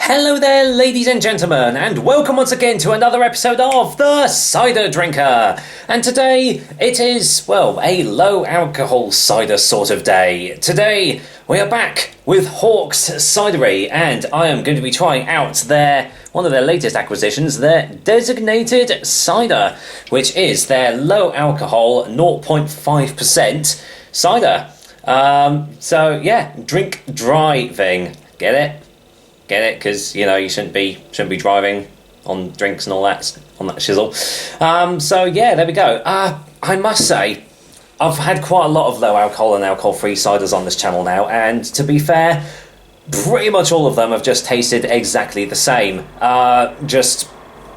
Hello there, ladies and gentlemen, and welcome once again to another episode of The Cider Drinker. And today it is, well, a low alcohol cider sort of day. Today we are back with Hawk's Cidery, and I am going to be trying out one of their latest acquisitions, their Designated Cider, which is their low alcohol 0.5% cider. So yeah, drink driving. Get it? Get it? Because you shouldn't be driving on drinks and all that shizzle. So yeah, there we go. I must say, I've had quite a lot of low alcohol and alcohol-free ciders on this channel now, and to be fair, pretty much all of them have just tasted exactly the same.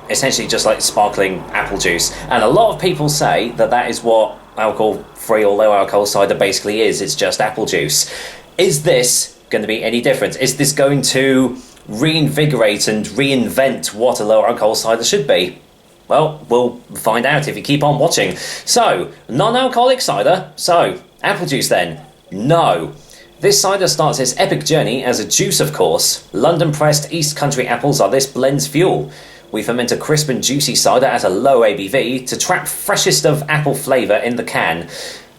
Essentially just like sparkling apple juice. And a lot of people say that is what alcohol-free or low alcohol cider basically is. It's just apple juice. Is this going to be any different? Is this going to reinvigorate and reinvent what a low alcohol cider should be? Well, we'll find out if you keep on watching. So, non-alcoholic cider? So, apple juice then? No. This cider starts its epic journey as a juice, of course. London-pressed East Country apples are this blend's fuel. We ferment a crisp and juicy cider at a low ABV to trap freshest of apple flavour in the can.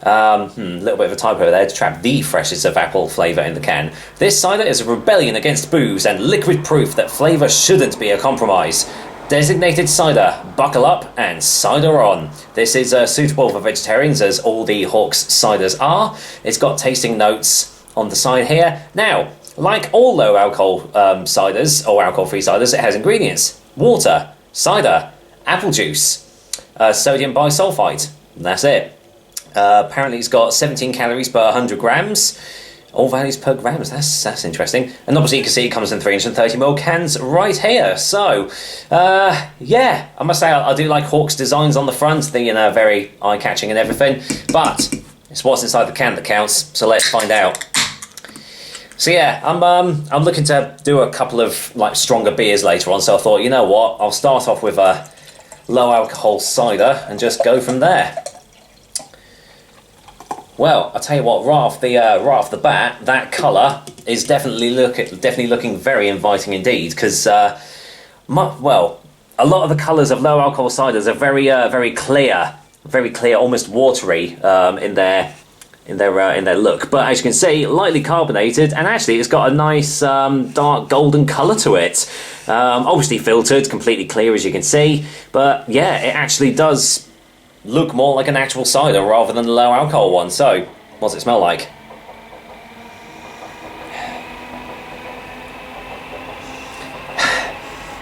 Little bit of a typo there, to trap the freshest of apple flavour in the can. This cider is a rebellion against booze and liquid proof that flavour shouldn't be a compromise. Designated Cider, buckle up and cider on. This is suitable for vegetarians, as all the Hawk's ciders are. It's got tasting notes on the side here. Now, like all low alcohol ciders, or alcohol-free ciders, it has ingredients: water, cider, apple juice, sodium bisulfite. That's it. Apparently it's got 17 calories per 100 grams. All values per grams. That's interesting. And obviously you can see it comes in 330ml cans right here. So, yeah, I must say I do like Hawk's designs on the front. They're very eye-catching and everything. But it's what's inside the can that counts. So let's find out. So yeah, I'm looking to do a couple of stronger beers later on. So I thought, you know what, I'll start off with a low alcohol cider and just go from there. Well, I'll tell you what, right off the bat, that colour is definitely looking very inviting indeed. Because, a lot of the colours of low alcohol ciders are very clear, almost watery in their look. But as you can see, lightly carbonated, and actually it's got a nice dark golden colour to it. Obviously filtered, completely clear as you can see. But yeah, it actually does look more like an actual cider rather than the low alcohol one. So, what's it smell like?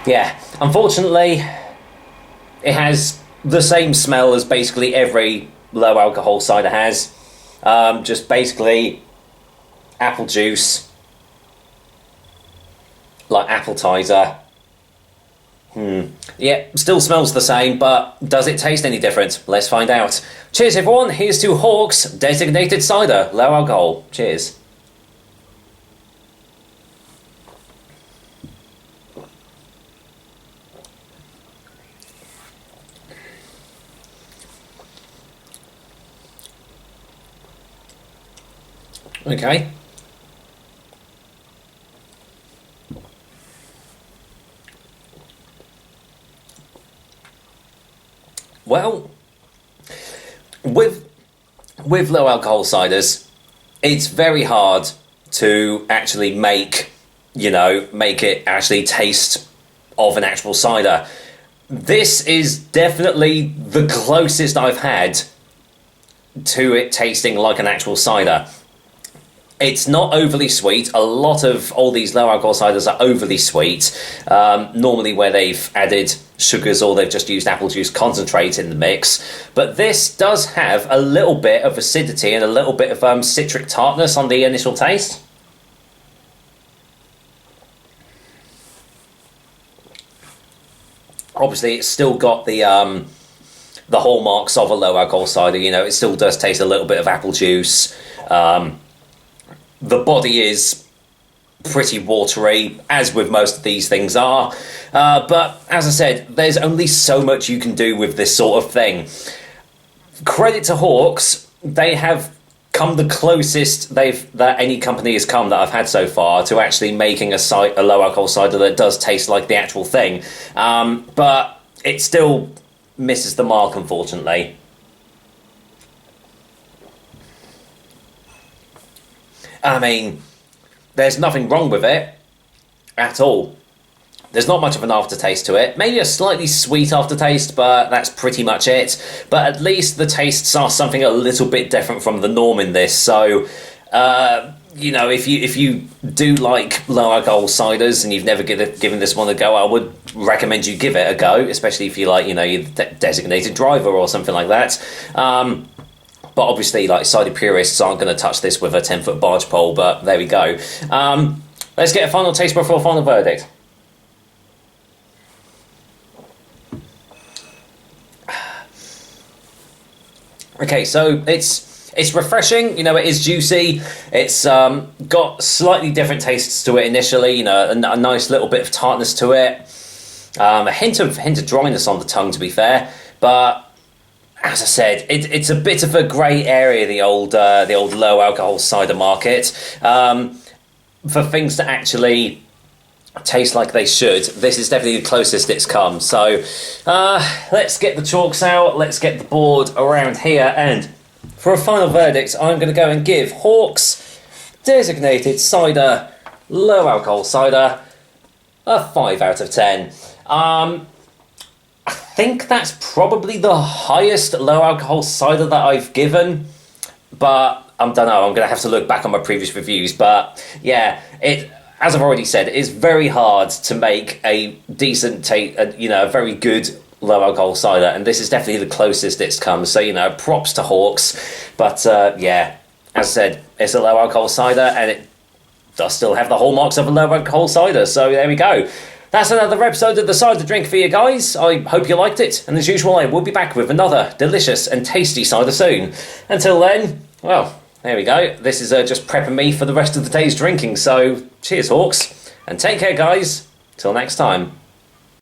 Yeah, unfortunately, it has the same smell as basically every low alcohol cider has. Just basically apple juice, like appetizer. Yeah, still smells the same, but does it taste any different? Let's find out. Cheers everyone, here's to Hawk's Designated Cider, low alcohol. Cheers. Okay. Well, with low alcohol ciders, it's very hard to actually make it actually taste of an actual cider. This is definitely the closest I've had to it tasting like an actual cider. It's not overly sweet. A lot of all these low alcohol ciders are overly sweet, normally where they've added sugars or they've just used apple juice concentrate in the mix. But this does have a little bit of acidity and a little bit of citric tartness on the initial taste. Obviously, it's still got the hallmarks of a low alcohol cider. It still does taste a little bit of apple juice. The body is pretty watery, as with most of these things are. But as I said, there's only so much you can do with this sort of thing. Credit to Hawk's, they have come the closest that any company has come that I've had so far to actually making a low alcohol cider that does taste like the actual thing. But it still misses the mark, unfortunately. I mean, there's nothing wrong with it at all. There's not much of an aftertaste to it. Maybe a slightly sweet aftertaste, but that's pretty much it. But at least the tastes are something a little bit different from the norm in this. So, you know, if you do like low alcohol ciders and you've never given this one a go, I would recommend you give it a go, especially if you like, you know, you're designated driver or something like that. But obviously, like, cider purists aren't going to touch this with a 10-foot barge pole, but there we go. Let's get a final taste before a final verdict. Okay, so it's refreshing, you know, it is juicy, it's got slightly different tastes to it initially, you know, a nice little bit of tartness to it, a hint of dryness on the tongue, to be fair, but as I said, it's a bit of a grey area, the old low alcohol cider market, for things to actually taste like they should. This is definitely the closest it's come. So let's get the chalks out, let's get the board around here, and for a final verdict I'm going to go and give Hawke's designated cider low alcohol cider a 5 out of 10. I think that's probably the highest low alcohol cider that I've given, but I don't know, I'm going to have to look back on my previous reviews. But yeah, as I've already said, it's very hard to make a decent, you know, a very good low alcohol cider, and this is definitely the closest it's come. So, you know, props to Hawke's. But yeah, as I said, it's a low alcohol cider, and it does still have the hallmarks of a low alcohol cider. So there we go. That's another episode of The Cider Drinker for you guys. I hope you liked it, and as usual, I will be back with another delicious and tasty cider soon. Until then, well, there we go. This is just prepping me for the rest of the day's drinking. So cheers, Hawke's, and take care, guys. Till next time.